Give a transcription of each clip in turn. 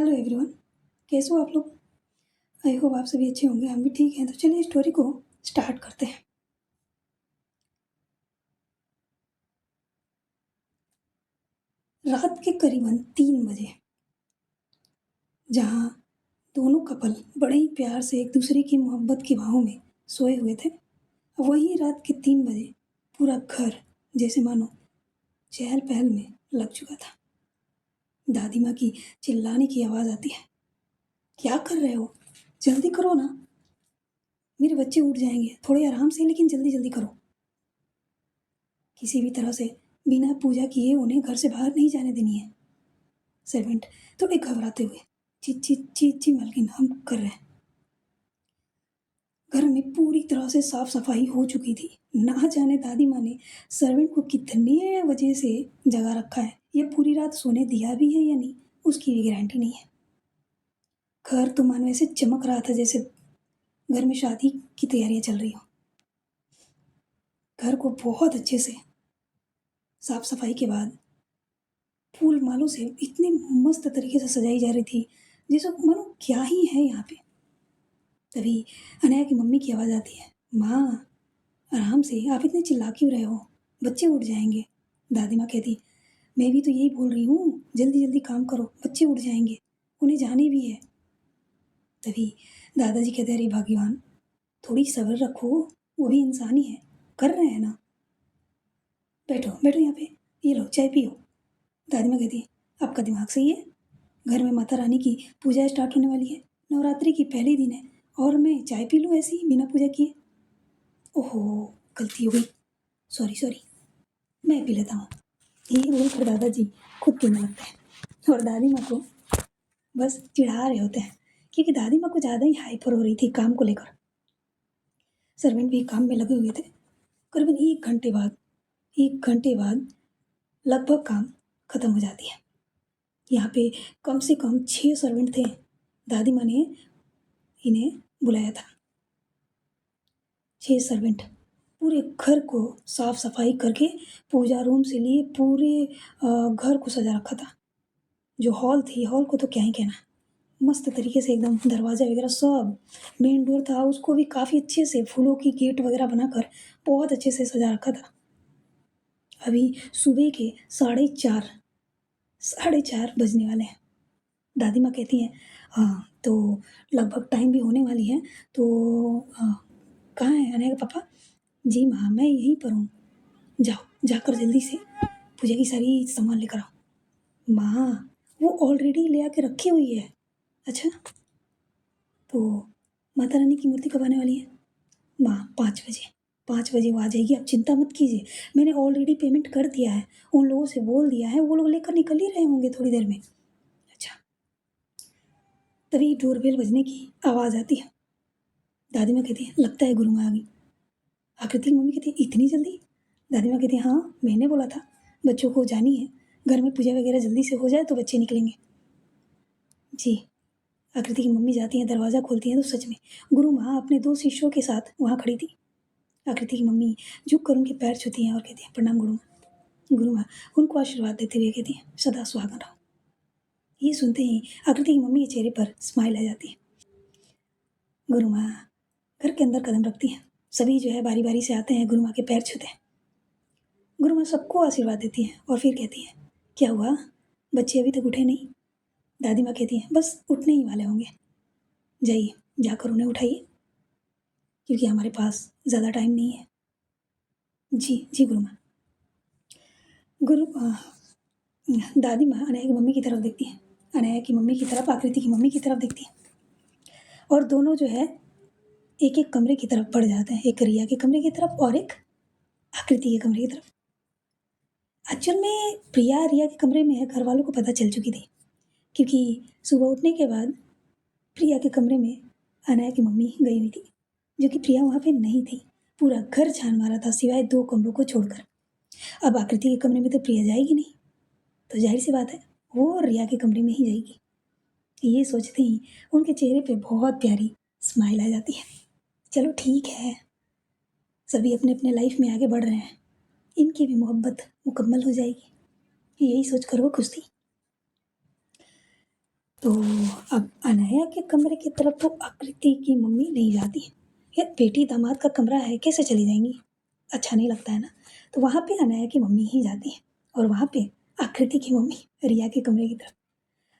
Hello everyone. कैसे हो आप लोग? आई होप आप सभी अच्छे होंगे, हम भी ठीक हैं। तो चलिए स्टोरी को स्टार्ट करते हैं। रात के करीबन 3 बजे, जहाँ दोनों कपल बड़े ही प्यार से एक दूसरे की मोहब्बत की बाहों में सोए हुए थे, वही रात के 3 बजे पूरा घर जैसे मानो चहल पहल में लग चुका था। दादी माँ की चिल्लाने की आवाज़ आती है, क्या कर रहे हो? जल्दी करो ना, मेरे बच्चे उठ जाएंगे। थोड़े आराम से, लेकिन जल्दी जल्दी करो। किसी भी तरह से बिना पूजा किए उन्हें घर से बाहर नहीं जाने देनी है। सर्वेंट थोड़े घबराते हुए, ची ची ची ची मालकिन, हम कर रहे हैं। घर में पूरी तरह से साफ सफाई हो चुकी थी। ना जाने दादी माँ ने सर्वेंट को कितने वजह से जगा रखा है, ये पूरी रात सोने दिया भी है या नहीं, उसकी भी गारंटी नहीं है। घर तो मानो ऐसे चमक रहा था जैसे घर में शादी की तैयारियां चल रही हो। घर को बहुत अच्छे से साफ सफाई के बाद फूल मालों से इतनी मस्त तरीके से सजाई जा रही थी जैसे मानो क्या ही है यहाँ पे। तभी अनया की मम्मी की आवाज़ आती है, माँ आराम से, आप इतने चिल्ला क्यों रहे हो? बच्चे उठ जाएंगे। दादी माँ कहती, मैं भी तो यही बोल रही हूँ, जल्दी जल्दी काम करो, बच्चे उठ जाएंगे, उन्हें जाने भी है। तभी दादाजी कहते, अरे भगवान, थोड़ी सब्र रखो, वो भी इंसान ही है, कर रहे हैं ना। बैठो बैठो यहाँ पे, ये लो चाय पियो। दादी माँ कहती, आपका दिमाग सही है, घर में माता रानी की पूजा स्टार्ट होने वाली है, नवरात्रि की पहले दिन है, और मैं चाय पी लूँ ऐसे ही बिना पूजा किए? ओहो, गलती हो गई, सॉरी सॉरी, मैं पी लेता हूँ। ये बोलकर दादाजी खुद पीने लगते हैं और दादी माँ को बस चिढ़ा रहे होते हैं, क्योंकि दादी माँ को ज़्यादा ही हाइपर हो रही थी काम को लेकर। सर्वेंट भी काम में लगे हुए थे। करीबन 1 घंटे बाद लगभग काम खत्म हो जाती है। यहाँ पे कम से कम 6 सर्वेंट थे। दादी माँ ने इन्हें बुलाया था। 6 सर्वेंट पूरे घर को साफ सफाई करके पूजा रूम से लिए पूरे घर को सजा रखा था। जो हॉल थी, हॉल को तो क्या ही कहना, मस्त तरीके से एकदम दरवाजा वगैरह सब, मेन डोर था उसको भी काफ़ी अच्छे से फूलों की गेट वगैरह बनाकर बहुत अच्छे से सजा रखा था। अभी सुबह के 4:30 बजने वाले हैं। दादी माँ कहती हैं, हाँ तो लगभग टाइम भी होने वाली है, तो कहाँ है अनया का पापा? जी माँ, मैं यहीं पर हूँ, जाओ जाकर जल्दी से पूजा की सारी सामान लेकर आओ। माँ, वो ऑलरेडी ले आके रखी हुई है। अच्छा, तो माता रानी की मूर्ति कब आने वाली है? माँ, 5 बजे। 5 बजे वो आ जाएगी, आप चिंता मत कीजिए, मैंने ऑलरेडी पेमेंट कर दिया है, उन लोगों से बोल दिया है, वो लोग लेकर निकल ही रहे होंगे थोड़ी देर में। अच्छा। तभी डोरबेल बजने की आवाज़ आती है। दादी माँ कहती है, लगता है गुरु माँ आ गई। आकृति की मम्मी कहती है, इतनी जल्दी? दादी माँ कहती है, हाँ मैंने बोला था, बच्चों को जानी है, घर में पूजा वगैरह जल्दी से हो जाए तो बच्चे निकलेंगे। जी। आकृति की मम्मी जाती हैं, दरवाज़ा खोलती हैं तो सच में गुरु माँ अपने 2 शिष्यों के साथ वहाँ खड़ी थी। आकृति की मम्मी झुक कर उनके पैर छूती हैं और कहती हैं, प्रणाम गुरु माँ। गुरु माँ उनको आशीर्वाद देते हुए कहती हैं, सदा सुहागन रहो। ये सुनते ही आकृति की मम्मी के चेहरे पर स्माइल आ जाती है। गुरु माँ घर के अंदर कदम रखती हैं। सभी जो है बारी बारी से आते हैं, गुरु माँ के पैर छूते हैं। गुरु माँ सबको आशीर्वाद देती हैं और फिर कहती हैं, क्या हुआ, बच्चे अभी तक उठे नहीं? दादी माँ कहती हैं, बस उठने ही वाले होंगे, जाइए जाकर उन्हें उठाइए, क्योंकि हमारे पास ज़्यादा टाइम नहीं है। जी जी गुरु माँ। गुरु दादी माँ अनया की मम्मी की तरफ देखती हैं, अनया की मम्मी की तरफ, आकृति की मम्मी की तरफ देखती हैं, और दोनों जो है एक एक कमरे की तरफ बढ़ जाते हैं, एक रिया के कमरे की तरफ और एक आकृति के कमरे की तरफ। एक्चुअल में प्रिया रिया के कमरे में है, घर वालों को पता चल चुकी थी, क्योंकि सुबह उठने के बाद प्रिया के कमरे में अनया की मम्मी गई हुई थी, जो कि प्रिया वहाँ पे नहीं थी। पूरा घर छान मारा था सिवाय 2 कमरों को छोड़कर। अब आकृति के कमरे में तो प्रिया जाएगी नहीं, तो जाहिर सी बात है वो रिया के कमरे में ही जाएगी। ये सोचते ही उनके चेहरे पे बहुत प्यारी स्माइल आ जाती है। चलो ठीक है, सभी अपने अपने लाइफ में आगे बढ़ रहे हैं, इनकी भी मोहब्बत मुकम्मल हो जाएगी, यही सोचकर वो खुश थी। तो अब अनाया के कमरे की तरफ तो आकृति की मम्मी नहीं जाती है। यार बेटी दामाद का कमरा है, कैसे चली जाएंगी? अच्छा नहीं लगता है ना। तो वहाँ पे अनाया की मम्मी ही जाती है और वहाँ पे आकृति की मम्मी रिया के कमरे की तरफ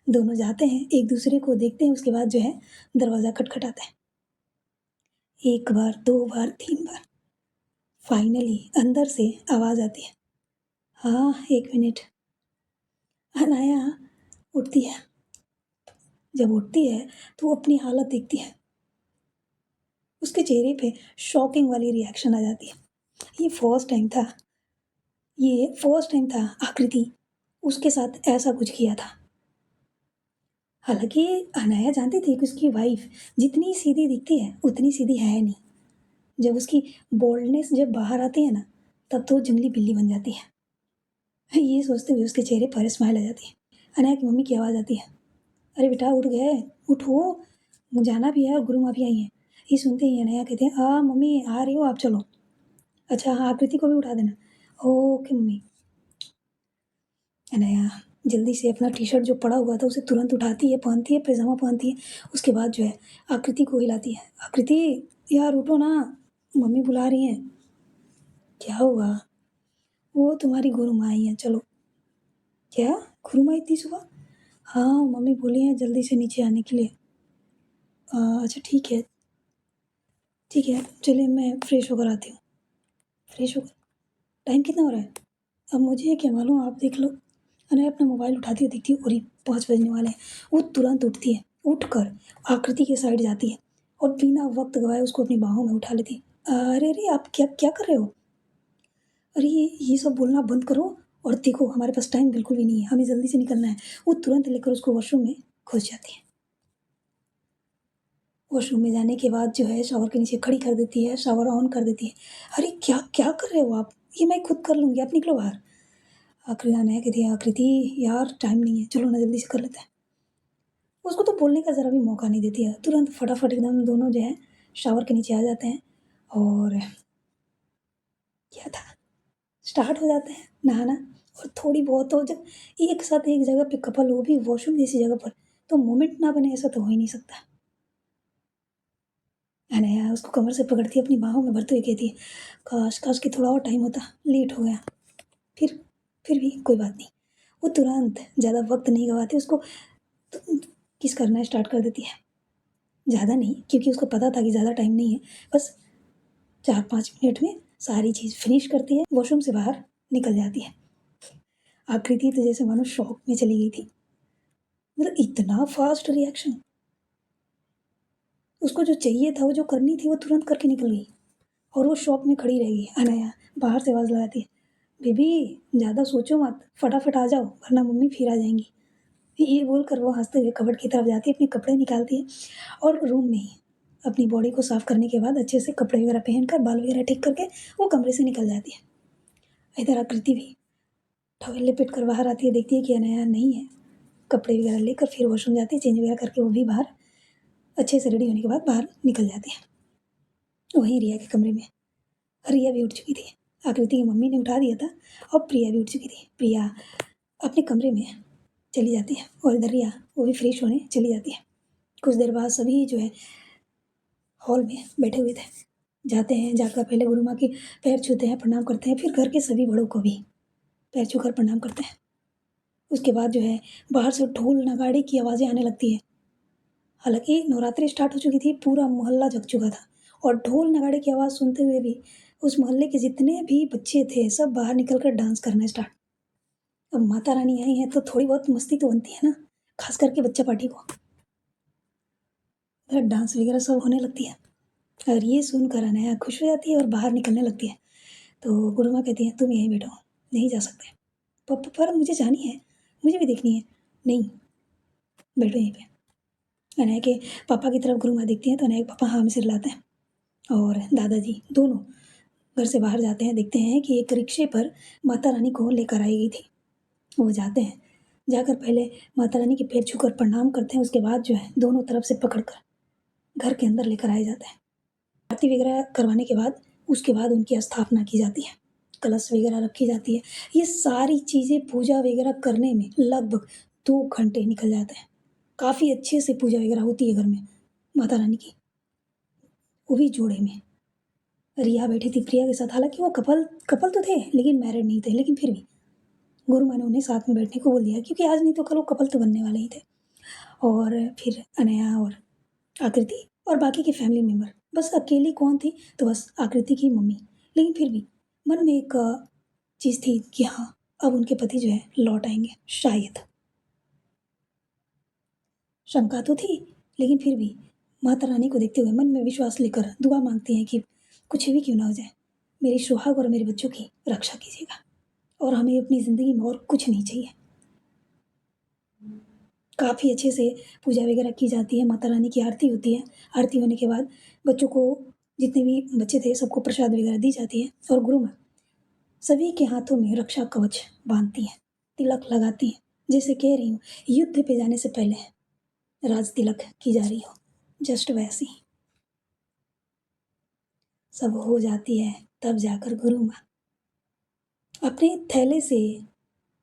दोनों जाते हैं, एक दूसरे को देखते हैं। उसके बाद जो है दरवाज़ा खटखटाता है, एक बार, दो बार, तीन बार। फाइनली अंदर से आवाज़ आती है, हाँ एक मिनट। अनाया उठती है। जब उठती है तो वो अपनी हालत देखती है, उसके चेहरे पे शॉकिंग वाली रिएक्शन आ जाती है। ये फर्स्ट टाइम था, ये फर्स्ट टाइम था आकृति उसके साथ ऐसा कुछ किया था। हालांकि अनाया जानती थी कि उसकी वाइफ जितनी सीधी दिखती है उतनी सीधी है नहीं। जब उसकी बोल्डनेस जब बाहर आती है ना, तब तो वो जंगली बिल्ली बन जाती है। ये सोचते हुए उसके चेहरे पर स्माइल आ जाती है। अनाया की मम्मी की आवाज़ आती है, अरे बेटा उठ गए, उठो, जाना भी है और गुरु माँ भी आई हैं। ये सुनते ही अनाया कहते हैं, हाँ मम्मी आ रही हो, आप चलो। अच्छा हाँ, आकृति को भी उठा देना। Okay mummy. अनाया जल्दी से अपना टी शर्ट जो पड़ा हुआ था उसे तुरंत उठाती है, पहनती है, पैजामा पहनती है। उसके बाद जो है आकृति को हिलाती है, आकृति यार उठो ना, मम्मी बुला रही हैं। क्या हुआ? वो तुम्हारी गुरु माँ आई हैं, चलो। क्या? गुरु माँ इतनी सुबह? हाँ मम्मी बोली हैं जल्दी से नीचे आने के लिए। अच्छा ठीक है, ठीक है, चलिए मैं फ्रेश होकर आती हूँ। फ्रेश होकर? टाइम कितना हो रहा है? अब मुझे क्या मालूम, आप देख लो। अनया अपना मोबाइल उठाती है, देखती है और 5 बजने वाले हैं। वो तुरंत उठती है, उठकर आकृति के साइड जाती है और बिना वक्त गवाए उसको अपनी बाहों में उठा लेती है। अरे अरे आप क्या क्या कर रहे हो? अरे ये सब बोलना बंद करो और देखो हमारे पास टाइम बिल्कुल भी नहीं है, हमें जल्दी से निकलना है। वो तुरंत लेकर उसको वॉशरूम में घुस जाती है। वॉशरूम में जाने के बाद जो है शावर के नीचे खड़ी कर देती है, शावर ऑन कर देती है। अरे क्या क्या कर रहे हो आप? ये मैं खुद कर लूँगी, आप निकलो बाहर। आकृति आने कहती है, आकृति यार टाइम नहीं है, चलो ना जल्दी से कर लेते हैं। उसको तो बोलने का ज़रा भी मौका नहीं देती है, तुरंत फटाफट एकदम दोनों जो है शावर के नीचे आ जाते हैं और क्या था, स्टार्ट हो जाते हैं नहाना। और थोड़ी बहुत हो जब एक साथ एक जगह पे कपल हो भी वॉशरूम जैसी जगह पर, तो मोमेंट ना बने ऐसा तो हो ही नहीं सकता। अनया उसको कमर से पकड़ती है, अपनी बाहों में भरते हुए कहती है, काश काश कि थोड़ा और टाइम होता, लेट हो गया। फिर फिर भी कोई बात नहीं। वो तुरंत ज़्यादा वक्त नहीं गवाती, उसको किस करना स्टार्ट कर देती है। ज़्यादा नहीं, क्योंकि उसको पता था कि ज़्यादा टाइम नहीं है, बस 4-5 मिनट में सारी चीज़ फिनिश करती है, वॉशरूम से बाहर निकल जाती है। आकृति तो जैसे मानो शॉक में चली गई थी, मतलब इतना फास्ट रिएक्शन। उसको जो चाहिए था, वो जो करनी थी, वो तुरंत करके निकल गई और वो शॉक में खड़ी रह गई। अनाया बाहर से आवाज़ लगाती है, बेबी ज़्यादा सोचो मत, फटाफट आ जाओ वरना मम्मी फिर आ जाएंगी। ये बोलकर वो हंसते हुए कबर्ड की तरफ जाती है, अपने कपड़े निकालती है और रूम में ही अपनी बॉडी को साफ करने के बाद अच्छे से कपड़े वगैरह पहनकर बाल वगैरह ठीक करके वो कमरे से निकल जाती है। इधर आकृति भी टॉवेल लपेट कर बाहर आती है, देखती है कि अनाया नहीं है। कपड़े वगैरह लेकर फिर वॉशरूम जाती है, चेंज वगैरह करके वो भी बाहर अच्छे से रेडी होने के बाद बाहर निकल जाती है। वहीं रिया के कमरे में रिया भी उठ चुकी थी, आकृति की मम्मी ने उठा दिया था और प्रिया भी उठ चुकी थी। प्रिया अपने कमरे में चली जाती है और इधर रिया वो भी फ्रेश होने चली जाती है। कुछ देर बाद सभी जो है हॉल में बैठे हुए थे, जाते हैं, जाकर पहले गुरु माँ की पैर छूते हैं, प्रणाम करते हैं, फिर घर के सभी बड़ों को भी पैर छूकर प्रणाम करते हैं। उसके बाद जो है बाहर से ढोल नगाड़े की आवाज़ें आने लगती है। हालांकि नवरात्रि स्टार्ट हो चुकी थी, पूरा मोहल्ला जग चुका था और ढोल नगाड़े की आवाज़ सुनते हुए भी उस मोहल्ले के जितने भी बच्चे थे सब बाहर निकल कर डांस करना स्टार्ट। अब माता रानी आई हैं तो थोड़ी बहुत मस्ती तो बनती है ना, खास करके बच्चा पार्टी को। डांस वगैरह सब होने लगती है और ये सुनकर अनाया खुश हो जाती है और बाहर निकलने लगती है। तो गुरु माँ कहती हैं, तुम यहीं बैठो, नहीं जा सकते। पर मुझे जानी है, मुझे भी देखनी है। नहीं, बैठो यहीं पे। अनाया के पापा की तरफ गुरु माँ देखती हैं तो अनाया के पापा हाँ में सिर हिलाते हैं और दादाजी दोनों घर से बाहर जाते हैं। देखते हैं कि एक रिक्शे पर माता रानी को लेकर आई गई थी। वो जाते हैं, जाकर पहले माता रानी के पैर छूकर प्रणाम करते हैं, उसके बाद जो है दोनों तरफ से पकड़कर घर के अंदर लेकर आए जाते हैं। आरती वगैरह करवाने के बाद उसके बाद उनकी स्थापना की जाती है, कलश वगैरह रखी जाती है। ये सारी चीज़ें पूजा वगैरह करने में लगभग 2 घंटे निकल जाते हैं। काफ़ी अच्छे से पूजा वगैरह होती है घर में माता रानी की, वो भी जोड़े में। रिया बैठी थी प्रिया के साथ, हालाँकि वो कपल कपल तो थे लेकिन मैरिड नहीं थे, लेकिन फिर भी गुरु माँ ने उन्हें साथ में बैठने को बोल दिया क्योंकि आज नहीं तो कल वो कपल तो बनने वाले ही थे। और फिर अनया और आकृति और बाकी के फैमिली मेंबर, बस अकेली कौन थी तो बस आकृति की मम्मी। लेकिन फिर भी मन में एक चीज़ थी कि हाँ, अब उनके पति जो है लौट आएँगे शायद। शंका तो थी, लेकिन फिर भी माता रानी को देखते हुए मन में विश्वास लेकर दुआ माँगती हैं कि कुछ भी क्यों ना हो जाए, मेरी सुहाग और मेरे बच्चों की रक्षा कीजिएगा और हमें अपनी ज़िंदगी में और कुछ नहीं चाहिए। काफ़ी अच्छे से पूजा वगैरह की जाती है, माता रानी की आरती होती है। आरती होने के बाद बच्चों को, जितने भी बच्चे थे सबको प्रसाद वगैरह दी जाती है और गुरु माँ सभी के हाथों में रक्षा कवच बाँधती हैं, तिलक लगाती हैं। जैसे कह रही हूँ, युद्ध पे जाने से पहले राज तिलक की जा रही हो, जस्ट वैसे ही। सब हो जाती है, तब जाकर गुरु माँ अपने थैले से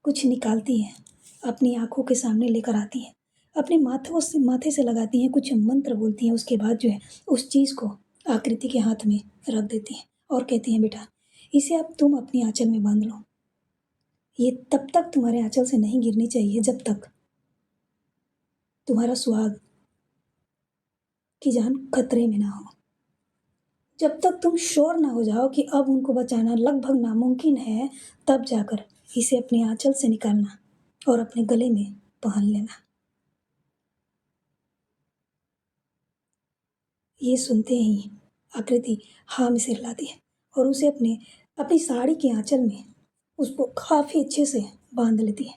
कुछ निकालती हैं, अपनी आँखों के सामने लेकर आती हैं, अपने माथे से लगाती हैं, कुछ मंत्र बोलती हैं, उसके बाद जो है उस चीज़ को आकृति के हाथ में रख देती हैं और कहती हैं, बेटा इसे अब तुम अपनी आँचल में बाँध लो। ये तब तक तुम्हारे आँचल से नहीं गिरनी चाहिए जब तक तुम्हारा सुहाग की जान खतरे में ना हो। जब तक तुम श्योर ना हो जाओ कि अब उनको बचाना लगभग नामुमकिन है, तब जाकर इसे अपनी आँचल से निकालना और अपने गले में पहन लेना। ये सुनते ही आकृति हाँ में सिर हिलाती है और उसे अपनी साड़ी के आँचल में उसको काफ़ी अच्छे से बाँध लेती है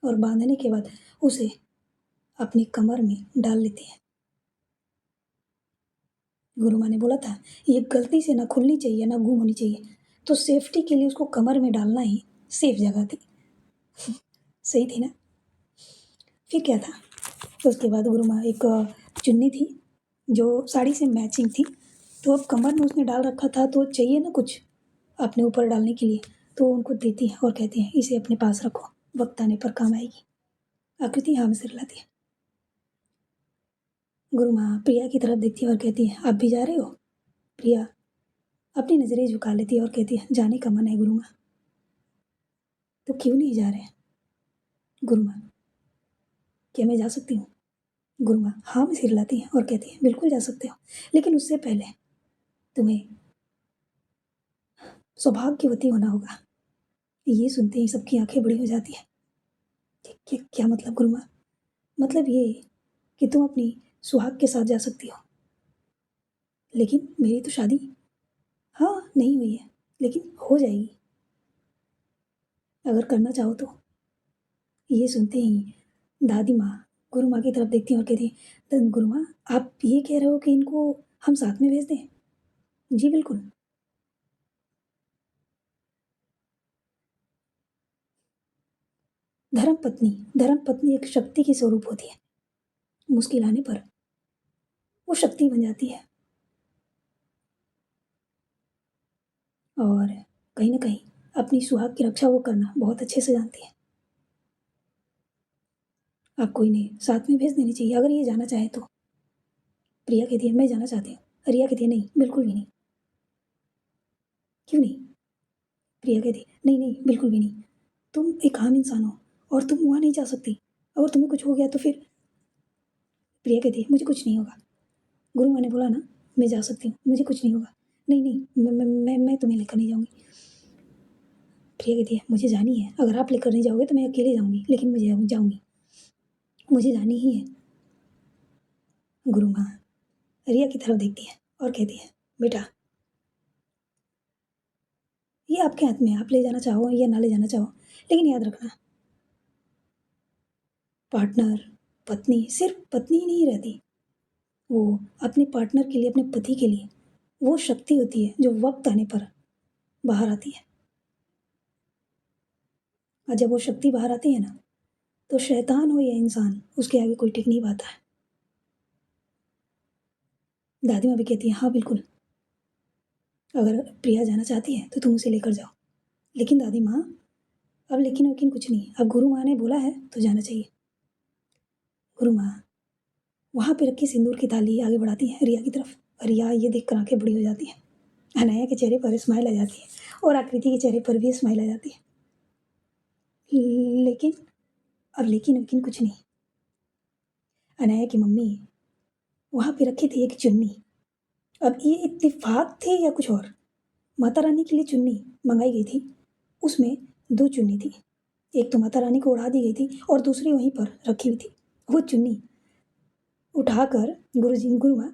और बाँधने के बाद उसे अपनी कमर में डाल लेती है। गुरु माँ ने बोला था, ये गलती से ना खुलनी चाहिए, ना गुम होनी चाहिए, तो सेफ्टी के लिए उसको कमर में डालना ही सेफ जगह थी। सही थी ना? फिर क्या था, उसके बाद गुरु माँ एक चुन्नी थी जो साड़ी से मैचिंग थी, तो अब कमर में उसने डाल रखा था तो चाहिए ना कुछ अपने ऊपर डालने के लिए, तो उनको देती है और कहती है इसे अपने पास रखो, वक्त आने पर काम आएगी। आकृति हाँ में सिर हिलाती है। गुरु माँ प्रिया की तरफ देखती है और कहती है, आप भी जा रहे हो? प्रिया अपनी नज़रें झुका लेती है और कहती है, जाने का मन है गुरु माँ। तो क्यों नहीं जा रहे? गुरु माँ, क्या मैं जा सकती हूँ? गुरु माँ हाँ में सिर हिलाती है और कहती है, बिल्कुल जा सकते हो, लेकिन उससे पहले तुम्हें सौभाग्यवती होना होगा। ये सुनते ही सबकी आंखें बड़ी हो जाती हैं। क्या मतलब गुरु माँ? मतलब ये कि तुम अपनी सुहाग के साथ जा सकती हो, लेकिन मेरी तो शादी हाँ नहीं हुई है, लेकिन हो जाएगी अगर करना चाहो तो। ये सुनते ही दादी माँ गुरु माँ की तरफ देखती हैं और कहती हैं, तो गुरु माँ आप ये कह रहे हो कि इनको हम साथ में भेज दें? जी बिल्कुल। धर्म पत्नी एक शक्ति की स्वरूप होती है, मुश्किल आने पर वो शक्ति बन जाती है और कहीं ना कहीं अपनी सुहाग की रक्षा वो करना बहुत अच्छे से जानती है। आपको इन्हें साथ में भेज देनी चाहिए अगर ये जाना चाहे तो। प्रिया कहती है, मैं जाना चाहती हूँ। रिया कहती है, नहीं बिल्कुल भी नहीं। क्यों नहीं? प्रिया कहती है, नहीं नहीं बिल्कुल भी नहीं, तुम एक आम इंसान हो और तुम वहाँ नहीं जा सकती, अगर तुम्हें कुछ हो गया तो फिर। प्रिया कहती है, मुझे कुछ नहीं होगा, गुरु मैंने बोला ना मैं जा सकती हूँ, मुझे कुछ नहीं होगा। नहीं नहीं मैं तुम्हें लेकर नहीं जाऊँगी। प्रिया कहती है, मुझे जानी है, अगर आप लेकर नहीं जाओगे तो मैं अकेले जाऊँगी, लेकिन मुझे जाऊँगी, मुझे जानी ही है। गुरु माँ रिया की तरफ देखती है और कहती है, बेटा ये आपके हाथ में है, आप ले जाना चाहो या ना ले जाना चाहो, लेकिन याद रखना पार्टनर, पत्नी सिर्फ पत्नी ही नहीं रहती, वो अपने पार्टनर के लिए, अपने पति के लिए वो शक्ति होती है जो वक्त आने पर बाहर आती है। और जब वो शक्ति बाहर आती है ना, तो शैतान हो या इंसान उसके आगे कोई टिक नहीं पाता है। दादी माँ भी कहती है, हाँ बिल्कुल, अगर प्रिया जाना चाहती है तो तुम उसे लेकर जाओ। लेकिन दादी माँ, अब लेकिन वकीन कुछ नहीं, अब गुरु माँ ने बोला है तो जाना चाहिए। गुरु माँ वहाँ पे रखी सिंदूर की थाली आगे बढ़ाती हैं रिया की तरफ। रिया ये देखकर आंखें बड़ी हो जाती हैं। अनाया के चेहरे पर स्माइल आ जाती है और आकृति के चेहरे पर भी स्माइल आ जाती है। लेकिन अब लेकिन लेकिन कुछ नहीं। अनाया की मम्मी वहाँ पे रखी थी एक चुन्नी। अब ये इत्तेफाक थे या कुछ और? माता रानी के लिए चुन्नी मंगाई गई थी, उसमें दो चुन्नी थी। एक तो माता रानी को उड़ा दी गई थी और दूसरी वहीं पर रखी हुई थी। वो चुन्नी उठाकर गुरु माँ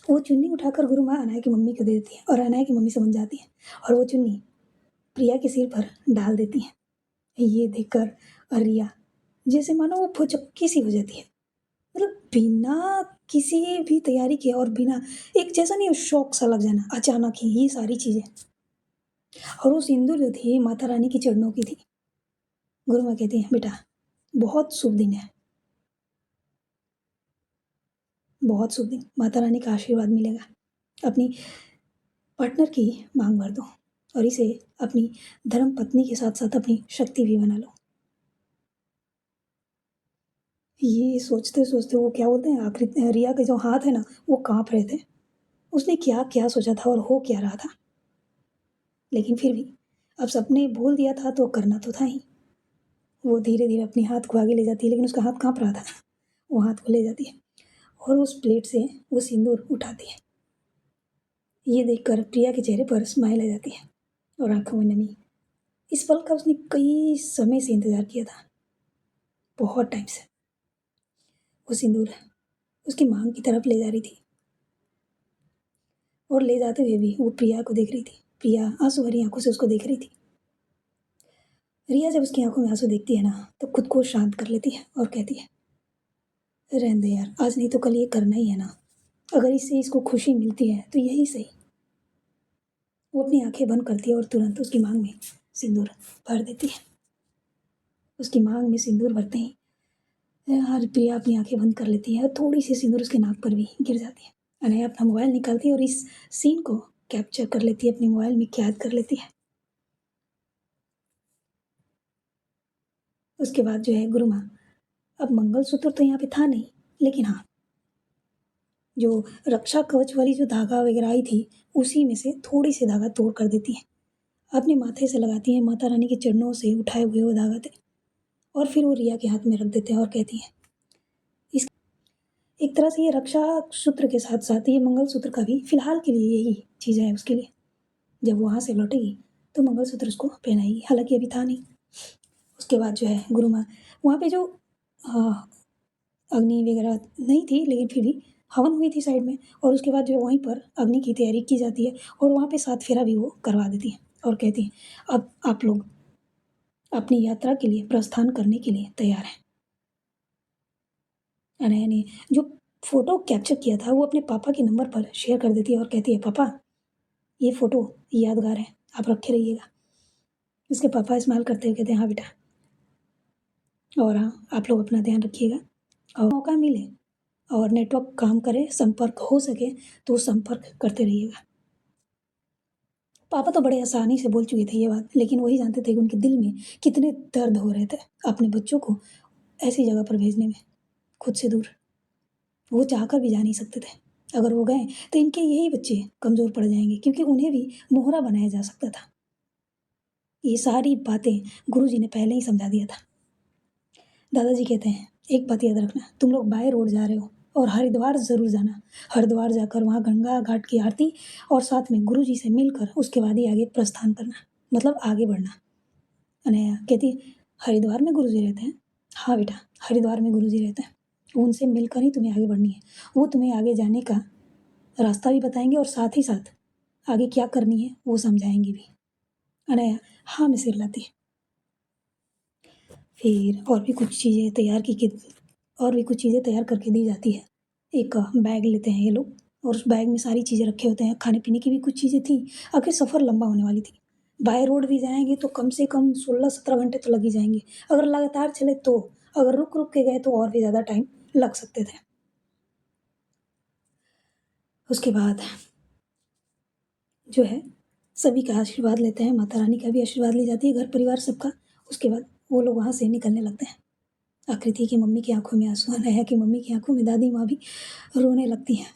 वो चुन्नी उठाकर गुरु माँ अनाया की मम्मी को दे देती है और अनाया की मम्मी समझ जाती है और वो चुन्नी प्रिया के सिर पर डाल देती है। ये देखकर रिया जैसे मानो वो भुचक्की सी हो जाती है। मतलब बिना किसी भी तैयारी के और बिना एक जैसा नहीं शौक सा लग जाना अचानक ही ये सारी चीज़ें। और वो सिंदूर जो थी माता रानी की चरणों की थी। गुरु माँ कहती है बेटा बहुत शुभ दिन है, बहुत शुभ दिन, माता रानी का आशीर्वाद मिलेगा। अपनी पार्टनर की मांग भर दो और इसे अपनी धर्म पत्नी के साथ साथ अपनी शक्ति भी बना लो। ये सोचते सोचते वो क्या बोलते हैं आखिर रिया के जो हाथ है ना वो कांप रहे थे। उसने क्या क्या सोचा था और हो क्या रहा था, लेकिन फिर भी अब सबने बोल दिया था तो करना तो था ही। वो धीरे धीरे अपने हाथ को आगे ले जाती है लेकिन उसका हाथ कांप रहा था। वो हाथ को ले जाती है और उस प्लेट से वो सिंदूर उठाती है। ये देखकर प्रिया के चेहरे पर स्माइल आ जाती है और आंखों में नमी। इस पल का उसने कई समय से इंतजार किया था, बहुत टाइम से। वो सिंदूर उसकी मांग की तरफ ले जा रही थी और ले जाते हुए भी वो प्रिया को देख रही थी। प्रिया आंसू भरी आंखों से उसको देख रही थी। रिया जब उसकी आंखों में आंसू देखती है ना तो खुद को शांत कर लेती है और कहती है रहने दे यार, आज नहीं तो कल ये करना ही है ना। अगर इससे इसको खुशी मिलती है तो यही सही। वो अपनी आंखें बंद करती है और तुरंत उसकी मांग में सिंदूर भर देती है। उसकी मांग में सिंदूर भरते ही हर प्रिया अपनी आंखें बंद कर लेती है और थोड़ी सी सिंदूर उसके नाक पर भी गिर जाती है। अनया अपना मोबाइल निकालती है और इस सीन को कैप्चर कर लेती है, अपने मोबाइल में कैद कर लेती है। उसके बाद जो है गुरु माँ, अब मंगलसूत्र तो यहाँ पे था नहीं, लेकिन हाँ जो रक्षा कवच वाली जो धागा वगैरह आई थी उसी में से थोड़ी सी धागा तोड़ कर देती है, अपने माथे से लगाती है। माता रानी के चरणों से उठाए हुए वो धागा थे और फिर वो रिया के हाथ में रख देते हैं और कहती हैं इस एक तरह से ये रक्षा सूत्र के साथ साथ ये मंगलसूत्र का भी फिलहाल के लिए यही चीज़ है उसके लिए। जब वहाँ से लौटेगी तो मंगलसूत्र उसको पहनाएगी, हालांकि अभी था नहीं। उसके बाद जो है गुरु माँ वहाँ पे जो अग्नि वगैरह नहीं थी लेकिन फिर भी हवन हुई थी साइड में और उसके बाद जो है वहीं पर अग्नि की तैयारी की जाती है और वहाँ पे 7 फेरा भी वो करवा देती है और कहती हैं अब आप लोग अपनी यात्रा के लिए प्रस्थान करने के लिए तैयार हैं। अनया ने जो फोटो कैप्चर किया था वो अपने पापा के नंबर पर शेयर कर देती है और कहती है पापा ये फोटो यादगार है, आप रखे रहिएगा। उसके पापा स्माइल करते हुए कहते हैं हाँ बेटा, और हाँ आप लोग अपना ध्यान रखिएगा और मौका मिले और नेटवर्क काम करे, संपर्क हो सके तो संपर्क करते रहिएगा। पापा तो बड़े आसानी से बोल चुके थे ये बात, लेकिन वही जानते थे कि उनके दिल में कितने दर्द हो रहे थे अपने बच्चों को ऐसी जगह पर भेजने में, खुद से दूर। वो चाहकर भी जा नहीं सकते थे। अगर वो गए तो इनके यही बच्चे कमज़ोर पड़ जाएंगे क्योंकि उन्हें भी मोहरा बनाया जा सकता था। ये सारी बातें गुरुजी ने पहले ही समझा दिया था। दादाजी कहते हैं एक बात याद रखना, तुम लोग बाय रोड जा रहे हो और हरिद्वार ज़रूर जाना। हरिद्वार जाकर वहाँ गंगा घाट की आरती और साथ में गुरुजी से मिलकर उसके बाद ही आगे प्रस्थान करना, मतलब आगे बढ़ना। अनया कहती हरिद्वार में गुरुजी रहते हैं? हाँ बेटा, हरिद्वार में गुरुजी रहते हैं, उनसे मिलकर ही तुम्हें आगे बढ़नी है। वो तुम्हें आगे जाने का रास्ता भी बताएंगे और साथ ही साथ आगे क्या करनी है वो समझाएंगे भी। अनया हाँ में सिर लाती है। फिर और भी कुछ चीज़ें तैयार की और भी कुछ चीज़ें तैयार करके दी जाती है। एक बैग लेते हैं ये लोग और उस बैग में सारी चीज़ें रखे होते हैं, खाने पीने की भी कुछ चीज़ें थी। आखिर सफ़र लंबा होने वाली थी, बाय रोड भी जाएंगे तो कम से कम 16-17 घंटे तो लग ही जाएंगे अगर लगातार चले तो। अगर रुक रुक के गए तो और भी ज़्यादा टाइम लग सकते थे। उसके बाद जो है सभी का आशीर्वाद लेते हैं, माता रानी का भी आशीर्वाद ली जाती है, घर परिवार सबका। उसके बाद वो लोग वहाँ से निकलने लगते हैं। आकृति की मम्मी की आंखों में आंसू, अनाया की मम्मी की आंखों में, दादी माँ भी रोने लगती हैं।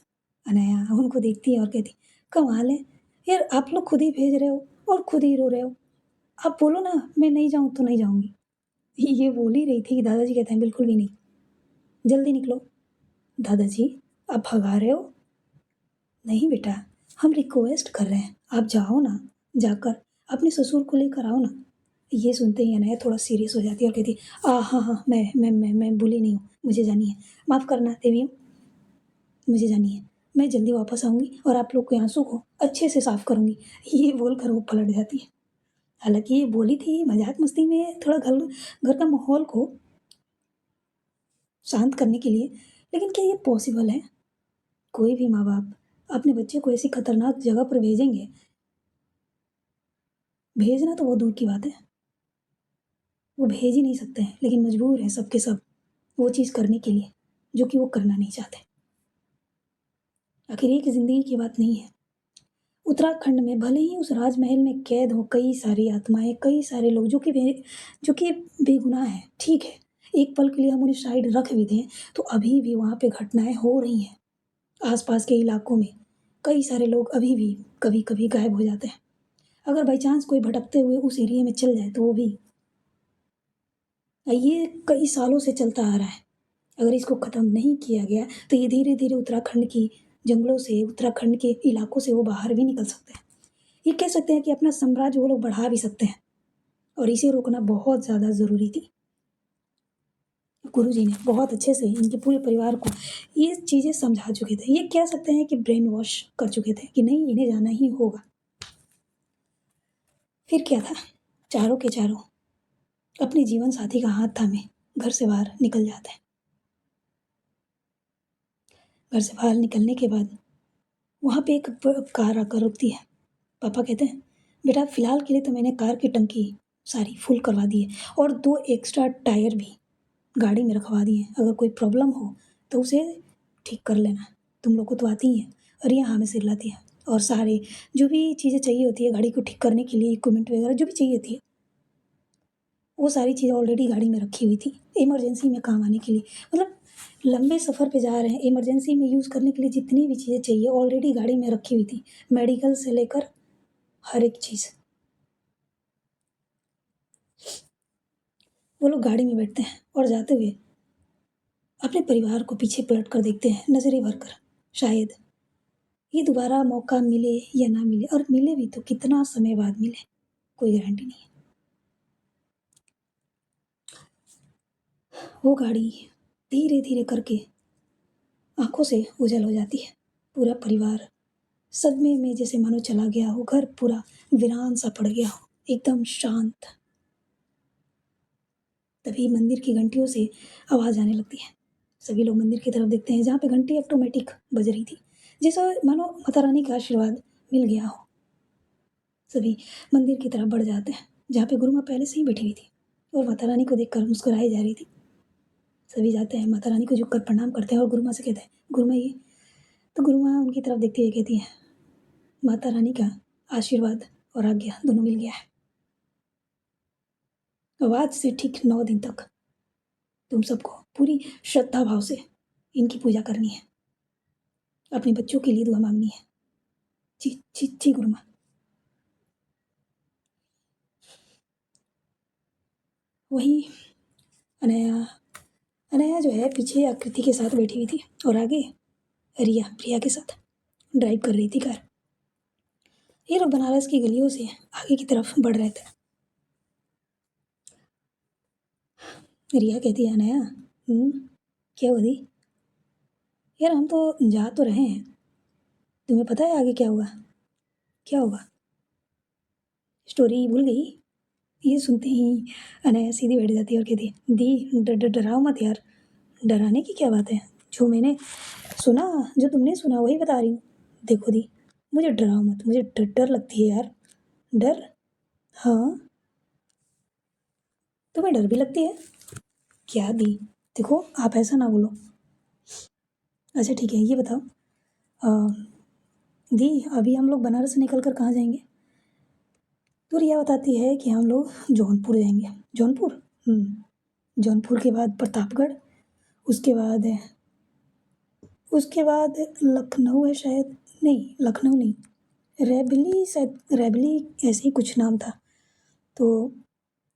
अनाया उनको देखती है और कहती, कमाल है यार, आप लोग खुद ही भेज रहे हो और खुद ही रो रहे हो, आप बोलो ना मैं नहीं जाऊँ तो नहीं जाऊँगी। ये बोल ही रही थी कि दादाजी कहते हैं बिल्कुल भी नहीं, जल्दी निकलो। दादाजी आप भगा रहे हो? नहीं बेटा, हम रिक्वेस्ट कर रहे हैं, आप जाओ ना, जाकर अपने ससुर को लेकर आओ ना। ये सुनते ही अनाया थोड़ा सीरियस हो जाती है और कहती है, हाँ हाँ, मैं भूली नहीं हूँ, मुझे जानी है, माफ़ करना देवियों, मुझे जानी है, मैं जल्दी वापस आऊँगी और आप लोग के आंसू को अच्छे से साफ करूँगी। ये बोलकर वो पलट जाती है। हालांकि ये बोली थी मजाक मस्ती में, थोड़ा घर घर का माहौल को शांत करने के लिए, लेकिन क्या ये पॉसिबल है? कोई भी माँ बाप अपने बच्चे को ऐसी खतरनाक जगह पर भेजेंगे? भेजना तो बहुत दूर की बात है, वो भेज ही नहीं सकते हैं, लेकिन मजबूर हैं सब के सब वो चीज़ करने के लिए जो कि वो करना नहीं चाहते। आखिर ये की ज़िंदगी की बात नहीं है। उत्तराखंड में भले ही उस राजमहल में कैद हो कई सारी आत्माएं, कई सारे लोग जो कि बेगुनाह हैं, ठीक है, एक पल के लिए हम उन्हें साइड रख भी दें तो अभी भी वहाँ पे घटनाएं हो रही हैं। आसपास के इलाकों में कई सारे लोग अभी भी कभी कभी गायब हो जाते हैं। अगर बाई चांस कोई भटकते हुए उस एरिया में चल जाए तो वो भी, ये कई सालों से चलता आ रहा है। अगर इसको ख़त्म नहीं किया गया तो ये धीरे धीरे उत्तराखंड की जंगलों से, उत्तराखंड के इलाकों से वो बाहर भी निकल सकते हैं। ये कह सकते हैं कि अपना साम्राज्य वो लोग बढ़ा भी सकते हैं, और इसे रोकना बहुत ज़्यादा ज़रूरी थी। गुरुजी ने बहुत अच्छे से इनके पूरे परिवार को ये चीज़ें समझा चुके थे। ये कह सकते हैं कि ब्रेन वॉश कर चुके थे कि नहीं, इन्हें जाना ही होगा। फिर क्या था, चारों के चारों अपने जीवन साथी का हाथ थामे घर से बाहर निकल जाते हैं। घर से बाहर निकलने के बाद वहाँ पे एक कार आकर रुकती है। पापा कहते हैं, बेटा फ़िलहाल के लिए तो मैंने कार की टंकी सारी फुल करवा दी है और 2 एक्स्ट्रा टायर भी गाड़ी में रखवा दिए हैं। अगर कोई प्रॉब्लम हो तो उसे ठीक कर लेना, तुम लोग को तो आती ही है। और ये हाँ में सिर लाती है, और सारे जो भी चीज़ें चाहिए होती है गाड़ी को ठीक करने के लिए, इक्विपमेंट वगैरह जो भी चाहिए थी, वो सारी चीज़ें ऑलरेडी गाड़ी में रखी हुई थी इमरजेंसी में काम आने के लिए। मतलब लंबे सफ़र पे जा रहे हैं, इमरजेंसी में यूज़ करने के लिए जितनी भी चीज़ें चाहिए ऑलरेडी गाड़ी में रखी हुई थी, मेडिकल से लेकर हर एक चीज़। वो लोग गाड़ी में बैठते हैं और जाते हुए अपने परिवार को पीछे पलट कर देखते हैं, नज़रें भर कर। शायद ये दोबारा मौका मिले या ना मिले, और मिले भी तो कितना समय बाद मिले, कोई गारंटी नहीं है। वो गाड़ी धीरे धीरे करके आंखों से ओझल हो जाती है। पूरा परिवार सदमे में जैसे मानो चला गया हो, घर पूरा वीरान सा पड़ गया हो, एकदम शांत। तभी मंदिर की घंटियों से आवाज़ आने लगती है। सभी लोग मंदिर की तरफ देखते हैं जहाँ पे घंटी ऑटोमेटिक बज रही थी, जैसे मानो माता रानी का आशीर्वाद मिल गया हो। सभी मंदिर की तरफ बढ़ जाते हैं जहाँ पे गुरु माँ पहले से ही बैठी हुई थी और माता रानी को देखकर मुस्कुराई जा रही थी। सभी जाते हैं, माता रानी को झुककर प्रणाम करते हैं और गुरु माँ से कहते हैं, गुरु माँ ये। तो गुरु माँ उनकी तरफ देखती हुई कहती है, माता रानी का आशीर्वाद और आज्ञा दोनों मिल गया है। अब आज से ठीक 9 दिन तक तुम सबको पूरी श्रद्धा भाव से इनकी पूजा करनी है, अपने बच्चों के लिए दुआ मांगनी है। जी जी जी गुरु माँ। वहीं अनया अनया जो है पीछे आकृति के साथ बैठी हुई थी और आगे रिया प्रिया के साथ ड्राइव कर रही थी कार। ये लोग बनारस की गलियों से आगे की तरफ बढ़ रहे थे। रिया कहती है, अनया क्या हुआ दी? यार हम तो जा तो रहे हैं, तुम्हें पता है आगे क्या होगा? क्या होगा? स्टोरी भूल गई? ये सुनते ही अनया सीधी बैठ जाती है और कहती है, दी डराओ मत यार, डराने की क्या बात है, जो मैंने सुना, जो तुमने सुना वही बता रही हूँ। देखो दी, मुझे डराओ मत, मुझे डर डर लगती है यार। डर? हाँ, तुम्हें डर भी लगती है? क्या दी? देखो आप ऐसा ना बोलो। अच्छा ठीक है, ये बताओ दी, अभी हम लोग बनारस से निकल कर कहाँ जाएंगे? तो रिया बताती है कि हम लोग जौनपुर जाएंगे। जौनपुर? जौनपुर के बाद प्रतापगढ़, उसके बाद लखनऊ है शायद, नहीं लखनऊ नहीं, रैबली शायद, रैबली ऐसे ही कुछ नाम था। तो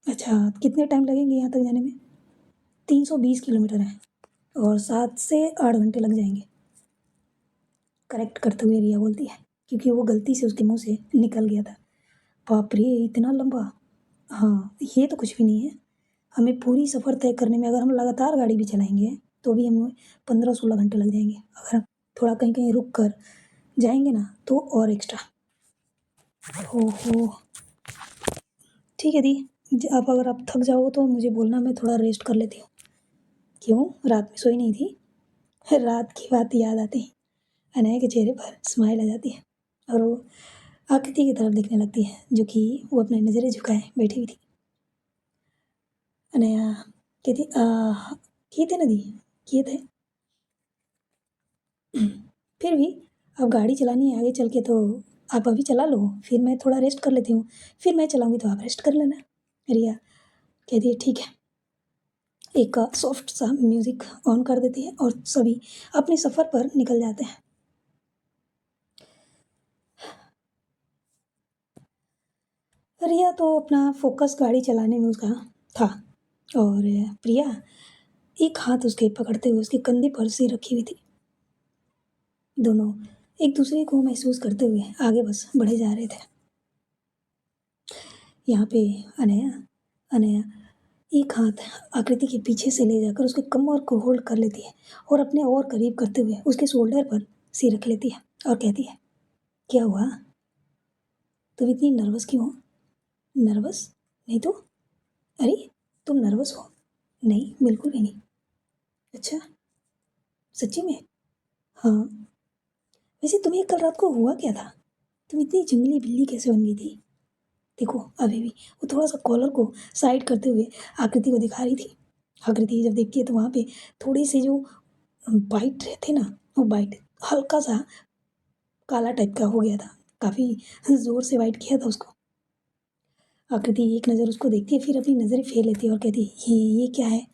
अच्छा, कितने टाइम लगेंगे यहाँ तक जाने में? 320 किलोमीटर है और 7 से 8 घंटे लग जाएंगे, करेक्ट करते हुए रिया बोलती है, क्योंकि वो गलती से उसके मुंह से निकल गया था। बाप रे, इतना लंबा! हाँ, ये तो कुछ भी नहीं है। हमें पूरी सफ़र तय करने में अगर हम लगातार गाड़ी भी चलाएंगे तो भी हमें 15-16 घंटे लग जाएंगे। अगर हम थोड़ा कहीं कहीं रुक कर जाएंगे ना तो और एक्स्ट्रा। ओहो, ठीक है दी, अब अगर आप थक जाओ तो मुझे बोलना, मैं थोड़ा रेस्ट कर लेती हूँ। क्यों, रात में सोई नहीं थी? रात की बात याद आती ही अनया के चेहरे पर स्माइल आ जाती है और वो आकृति की तरफ देखने लगती है, जो कि वो अपनी नज़रें झुकाए बैठी हुई थी। अनया कहती, किए थे ना दी, किए थे। फिर भी अब गाड़ी चलानी है आगे चल के, तो आप अभी चला लो, फिर मैं थोड़ा रेस्ट कर लेती हूँ, फिर मैं चलाऊंगी तो आप रेस्ट कर लेना। रिया कहती है ठीक है। एक सॉफ्ट सा म्यूज़िक ऑन कर देती है और सभी अपने सफ़र पर निकल जाते हैं। रिया तो अपना फोकस गाड़ी चलाने में उसका था और प्रिया एक हाथ उसके पकड़ते हुए उसके कंधे पर सिर रखी हुई थी। दोनों एक दूसरे को महसूस करते हुए आगे बस बढ़े जा रहे थे। यहाँ पे अनया अनया एक हाथ आकृति के पीछे से ले जाकर उसके कमर को होल्ड कर लेती है और अपने और करीब करते हुए उसके शोल्डर पर सिर रख लेती है और कहती है, क्या हुआ, तुम इतनी नर्वस क्यों हो? नर्वस नहीं तो? अरे, तुम नर्वस हो? नहीं, बिल्कुल भी नहीं। अच्छा, सच्ची में? हाँ। वैसे तुम्हें कल रात को हुआ क्या था? तुम इतनी जंगली बिल्ली कैसे बन गई थी? देखो अभी भी वो थोड़ा सा कॉलर को साइड करते हुए आकृति को दिखा रही थी। आकृति जब देखती है तो वहाँ पे थोड़ी सी जो बाइट रहते ना, वो बाइट हल्का सा काला टाइप का हो गया था, काफ़ी ज़ोर से वाइट किया था उसको। आकृति एक नज़र उसको देखती है, फिर अपनी नज़रें फेर लेती है और कहती है, ये क्या है?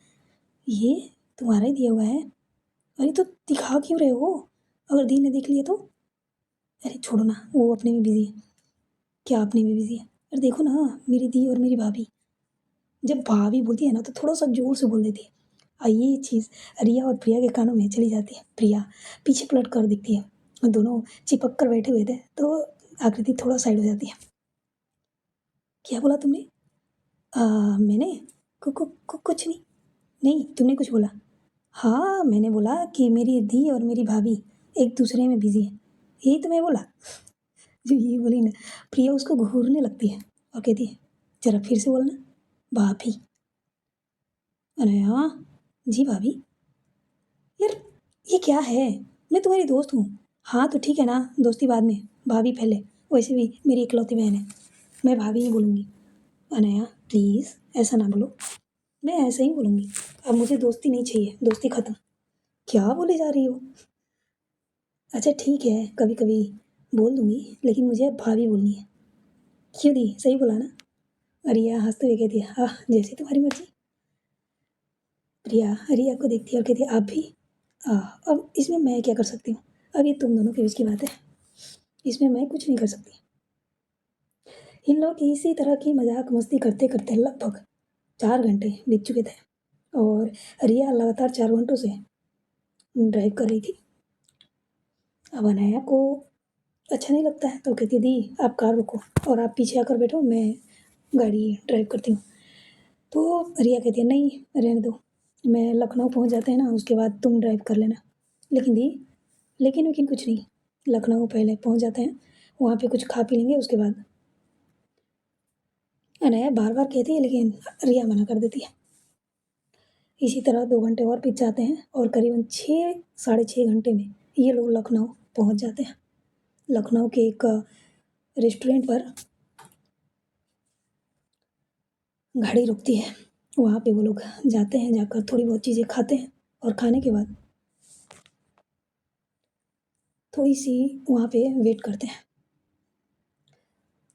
ये तुम्हारा ही दिया हुआ है? अरे तो दिखा क्यों रहे हो? अगर दी ने देख लिया तो? अरे छोड़ो ना, वो अपने में बिजी है। क्या अपने में बिजी है? अरे देखो ना, मेरी दी और मेरी भाभी, जब भाभी बोलती है ना तो थोड़ा सा जोर से बोल देती है। ये चीज़ रिया और प्रिया के कानों में चली जाती है। प्रिया पीछे पलट कर दिखती है, दोनों चिपक कर बैठे हुए थे, तो आकृति थोड़ा साइड हो जाती है। क्या बोला तुमने? मैंने कुछ नहीं। नहीं, तुमने कुछ बोला। हाँ, मैंने बोला कि मेरी दी और मेरी भाभी एक दूसरे में बिजी है, यही तो मैं बोला। जो ये बोली ना, प्रिया उसको घूरने लगती है और कहती है, जरा फिर से बोलना। भाभी। अरे हाँ, जी भाभी। यार, ये क्या है? मैं तुम्हारी दोस्त हूँ। हाँ तो ठीक है ना, दोस्ती बाद में, भाभी पहले। वैसे भी मेरी इकलौती बहन है, मैं भाभी ही बोलूँगी। अनया प्लीज़ ऐसा ना बोलो, मैं ऐसे ही बोलूँगी। अब मुझे दोस्ती नहीं चाहिए, दोस्ती खत्म। क्या बोले जा रही हो? अच्छा ठीक है, कभी कभी बोल दूँगी, लेकिन मुझे अब भाभी बोलनी है। क्यों दी, सही बोला ना? रिया हंसते हुए कहती है, हाँ जैसी तुम्हारी मर्जी। प्रिया रिया को देखती है और कहती है, आप भी? अब इसमें मैं क्या कर सकती हूँ? अब ये तुम दोनों के बीच की बात है, इसमें मैं कुछ नहीं कर सकती। इन लोग इसी तरह की मजाक मस्ती करते करते लगभग 4 घंटे बीत चुके थे और रिया लगातार 4 घंटों से ड्राइव कर रही थी। अब अनाया को अच्छा नहीं लगता है तो कहती, दी आप कार रुको और आप पीछे आकर बैठो, मैं गाड़ी ड्राइव करती हूँ। तो रिया कहती है, नहीं रहने दो, मैं लखनऊ पहुँच जाते हैं ना, उसके बाद तुम ड्राइव कर लेना। लेकिन दी, लेकिन कुछ नहीं, लखनऊ पहले पहुँच जाते हैं, वहाँ पे कुछ खा पी लेंगे उसके बाद। अनया बार बार कहती है लेकिन रिया मना कर देती है। इसी तरह 2 घंटे और बीत जाते हैं और करीबन 6 साढ़े 6 घंटे में ये लोग लखनऊ पहुँच जाते हैं। लखनऊ के एक रेस्टोरेंट पर गाड़ी रुकती है, वहाँ पे वो लोग जाते हैं, जाकर थोड़ी बहुत चीज़ें खाते हैं और खाने के बाद थोड़ी सी वहाँ पे वेट करते हैं,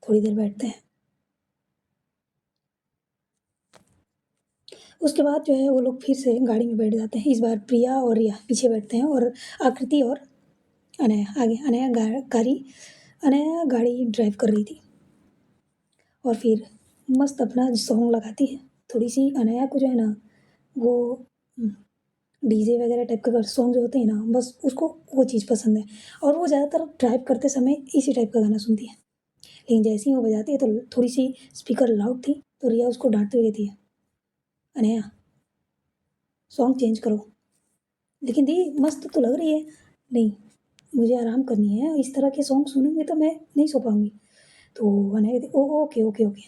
थोड़ी देर बैठते हैं। उसके बाद जो है वो लोग फिर से गाड़ी में बैठ जाते हैं। इस बार प्रिया और रिया पीछे बैठते हैं और आकृति और अनया आगे। अनया गाड़ी ड्राइव कर रही थी और फिर मस्त अपना सॉन्ग लगाती है। थोड़ी सी अनया को जो है ना वो डीजे वगैरह टाइप के सॉन्ग जो होते हैं ना, बस उसको वो चीज़ पसंद है और वो ज़्यादातर ड्राइव करते समय इसी टाइप का गाना सुनती है। लेकिन जैसे ही वो बजाती है तो थोड़ी सी स्पीकर लाउड थी तो रिया उसको डांटते हुए कहती है, अनया सॉन्ग चेंज करो। लेकिन दी मस्त तो लग रही है। नहीं, मुझे आराम करनी है, इस तरह के सॉन्ग सुनूंगी तो मैं नहीं सो पाऊंगी। तो अनया कहती ओ ओके ओके ओके।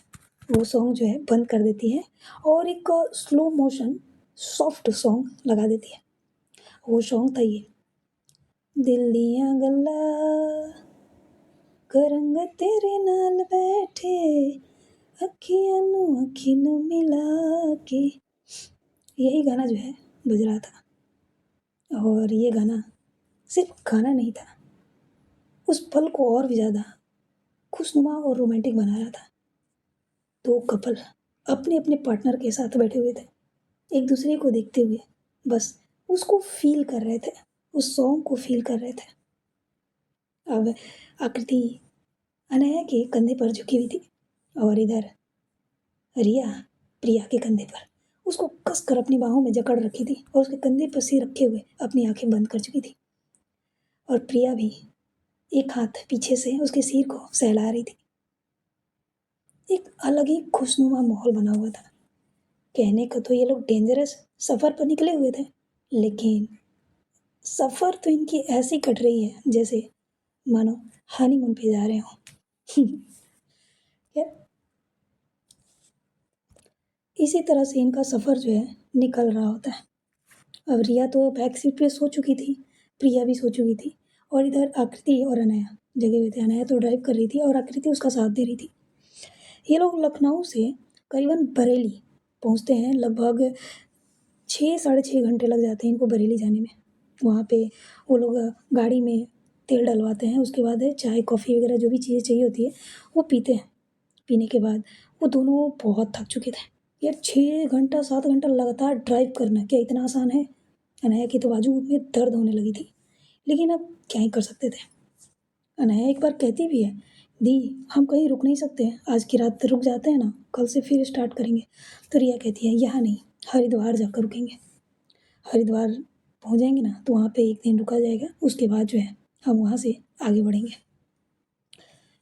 वो सॉन्ग जो है बंद कर देती है और एक स्लो मोशन सॉफ्ट सॉन्ग लगा देती है। वो सॉन्ग था ये, दिल दियां गल्लां करांगा तेरे नाल बैठे अखियां नू मिला के। यही गाना जो है बज रहा था और ये गाना सिर्फ गाना नहीं था, उस पल को और भी ज़्यादा खुशनुमा और रोमांटिक बना रहा था। दो कपल अपने अपने पार्टनर के साथ बैठे हुए थे, एक दूसरे को देखते हुए बस उसको फील कर रहे थे, उस सॉन्ग को फील कर रहे थे। अब आकृति अनया के कंधे पर झुकी हुई थी और इधर रिया प्रिया के कंधे पर उसको कसकर अपनी बाहों में जकड़ रखी थी और उसके कंधे पर सिर रखे हुए अपनी आंखें बंद कर चुकी थी। और प्रिया भी एक हाथ पीछे से उसके सिर को सहला रही थी। एक अलग ही खुशनुमा माहौल बना हुआ था। कहने को तो ये लोग डेंजरस सफर पर निकले हुए थे, लेकिन सफर तो इनकी ऐसी कट रही है जैसे मानो हनीमून पे जा रहे हो। यार, इसी तरह से इनका सफर जो है निकल रहा होता है। अब रिया तो बैक सीट पे सो चुकी थी, प्रिया भी सो चुकी थी और इधर आकृति और अनया जगे हुए थे। अनया तो ड्राइव कर रही थी और आकृति उसका साथ दे रही थी। ये लोग लखनऊ से करीबन बरेली पहुंचते हैं। लगभग 6 साढ़े 6 घंटे लग जाते हैं इनको बरेली जाने में। वहाँ पे वो लोग गाड़ी में तेल डलवाते हैं, उसके बाद चाय कॉफ़ी वगैरह जो भी चीज़ें चाहिए होती है वो पीते हैं। पीने के बाद वो दोनों बहुत थक चुके थे। यार 6 घंटा 7 घंटा लगातार ड्राइव करना क्या इतना आसान है? अनाया की तो बाजू में दर्द होने लगी थी, लेकिन अब क्या ही कर सकते थे। अनाया एक बार कहती भी है, दी हम कहीं रुक नहीं सकते, आज की रात रुक जाते हैं ना, कल से फिर स्टार्ट करेंगे। तो रिया कहती है यहाँ नहीं, हरिद्वार जाकर रुकेंगे। हरिद्वार पहुँच जाएंगे ना तो वहाँ पे एक दिन रुका जाएगा, उसके बाद जो है हम वहाँ से आगे बढ़ेंगे।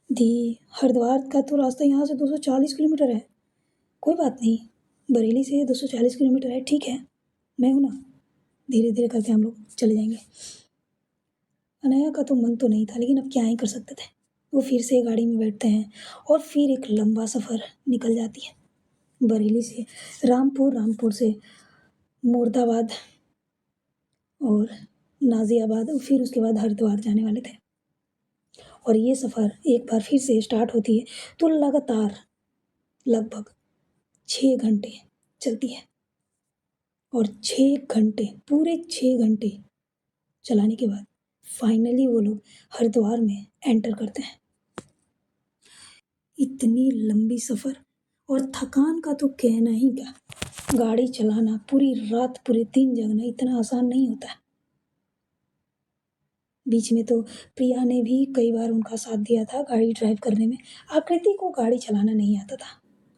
दी हरिद्वार का तो रास्ता यहाँ से 240 किलोमीटर है। कोई बात नहीं, बरेली से 240 किलोमीटर है, ठीक है, मैं हूँ ना, धीरे धीरे करके हम लोग चले जाएंगे। अनया का तो मन तो नहीं था, लेकिन अब क्या ही कर सकते थे। वो फिर से गाड़ी में बैठते हैं और फिर एक लंबा सफ़र निकल जाती है। बरेली से रामपुर, रामपुर से मुर्दाबाद और नाजियाबाद और फिर उसके बाद हरिद्वार जाने वाले थे। और ये सफ़र एक बार फिर से स्टार्ट होती है तो लगातार लगभग 6 घंटे चलती है। और 6 घंटे, पूरे 6 घंटे चलाने के बाद फाइनली वो लोग हरिद्वार में एंटर करते हैं। इतनी लंबी सफ़र और थकान का तो कहना ही क्या। गाड़ी चलाना, पूरी रात पूरे दिन जगना इतना आसान नहीं होता है। बीच में तो प्रिया ने भी कई बार उनका साथ दिया था गाड़ी ड्राइव करने में। आकृति को गाड़ी चलाना नहीं आता था,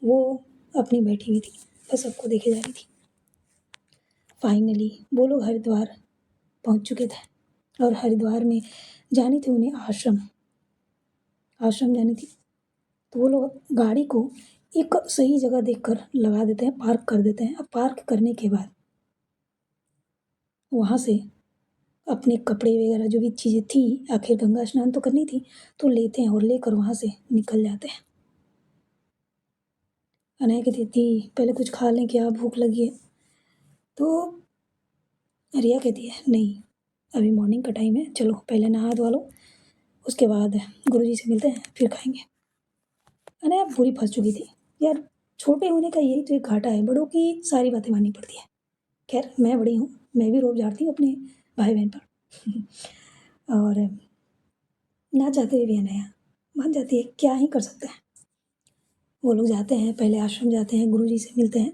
वो अपनी बैठी हुई थी, बस सबको देखे जा रही थी। फाइनली वो लोग हरिद्वार पहुंच चुके थे और हरिद्वार में जानी थी उन्हें आश्रम, आश्रम जानी थी। तो वो लोग गाड़ी को एक सही जगह देखकर लगा देते हैं, पार्क कर देते हैं। अब पार्क करने के बाद वहाँ से अपने कपड़े वगैरह जो भी चीज़ें थी, आखिर गंगा स्नान तो करनी थी, तो लेते हैं और लेकर वहाँ से निकल जाते हैं। अनया कहती थी पहले कुछ खा लें, क्या भूख लगी है। तो रिया कहती है नहीं, अभी मॉर्निंग का टाइम है, चलो पहले नहा धो लो, उसके बाद गुरुजी से मिलते हैं फिर खाएंगे। अनया पूरी फंस चुकी थी। यार छोटे होने का यही तो एक घाटा है, बड़ों की सारी बातें माननी पड़ती है। खैर मैं बड़ी हूँ, मैं भी रोब झाड़ती हूँ अपने भाई बहन पर। और ना चाहते हुए भी अनया मान जाती है, क्या ही कर सकते हैं। वो लोग जाते हैं, पहले आश्रम जाते हैं, गुरुजी से मिलते हैं,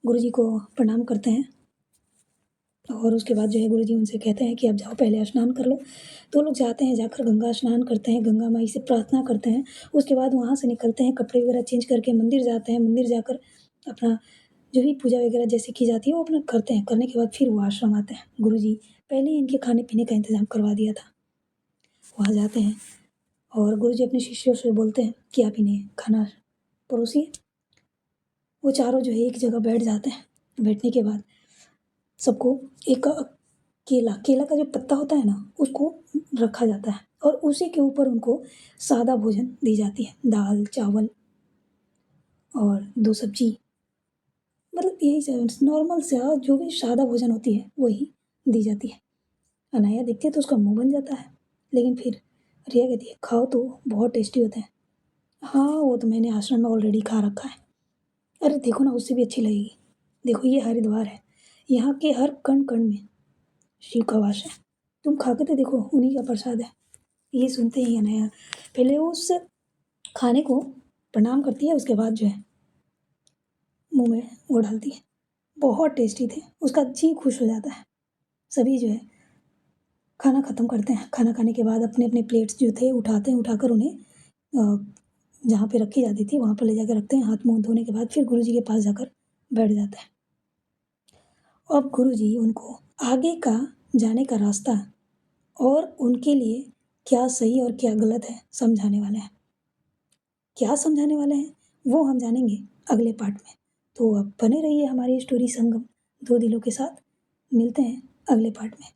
गुरुजी को प्रणाम करते हैं और उसके बाद जो है गुरुजी उनसे कहते हैं कि अब जाओ पहले स्नान कर लो। तो वो लोग जाते हैं, जाकर गंगा स्नान करते हैं, गंगा माई से प्रार्थना करते हैं। उसके बाद वहाँ से निकलते हैं, कपड़े वगैरह चेंज करके मंदिर जाते हैं। मंदिर जाकर अपना जो भी पूजा वगैरह जैसे की जाती है वो अपना करते हैं। करने के बाद फिर वो आश्रम आते हैं। गुरुजी पहले ही इनके खाने-पीने का इंतज़ाम करवा दिया था। वहाँ जाते हैं और गुरुजी अपने शिष्यों से बोलते हैं कि आप इन्हें खाना परोसिए। वो चारों जो है एक जगह बैठ जाते हैं। बैठने के बाद सबको एक केला का जो पत्ता होता है ना, उसको रखा जाता है और उसी के ऊपर उनको सादा भोजन दी जाती है। दाल, चावल और 2 सब्ज़ी, मतलब यही स नॉर्मल सा जो भी सादा भोजन होती है, वही दी जाती है। अनाया देखती है तो उसका मुँह बन जाता है, लेकिन फिर रिया कहती है, "खाओ तो, बहुत टेस्टी होते हैं।" "हाँ, वो तो मैंने आश्रम में ऑलरेडी खा रखा है।" "अरे देखो ना, उससे भी अच्छी लगेगी। देखो ये हरिद्वार है, यहाँ के हर कण-कण में शिव का वास है। तुम खा के तो देखो, उन्हीं का प्रसाद है।" ये सुनते ही अनाया पहले उस खाने को प्रणाम करती है, उसके बाद जो है मुँह में वो डालती है। बहुत टेस्टी थे, उसका जी खुश हो जाता है। सभी जो है खाना ख़त्म करते हैं। खाना खाने के बाद अपने-अपने प्लेट्स जो थे उठाते हैं, उठाकर उन्हें जहाँ पे रखी जाती थी वहाँ पर ले जाकर रखते हैं। हाथ-मुँह धोने के बाद फिर गुरुजी के पास जाकर बैठ जाते हैं। अब गुरुजी उनको आगे का जाने का रास्ता और उनके लिए क्या सही और क्या गलत है समझाने वाले हैं। क्या समझाने वाले हैं वो हम जानेंगे अगले पार्ट में। तो आप बने रहिए हमारी स्टोरी संगम दो दिलों के साथ। मिलते हैं अगले पार्ट में।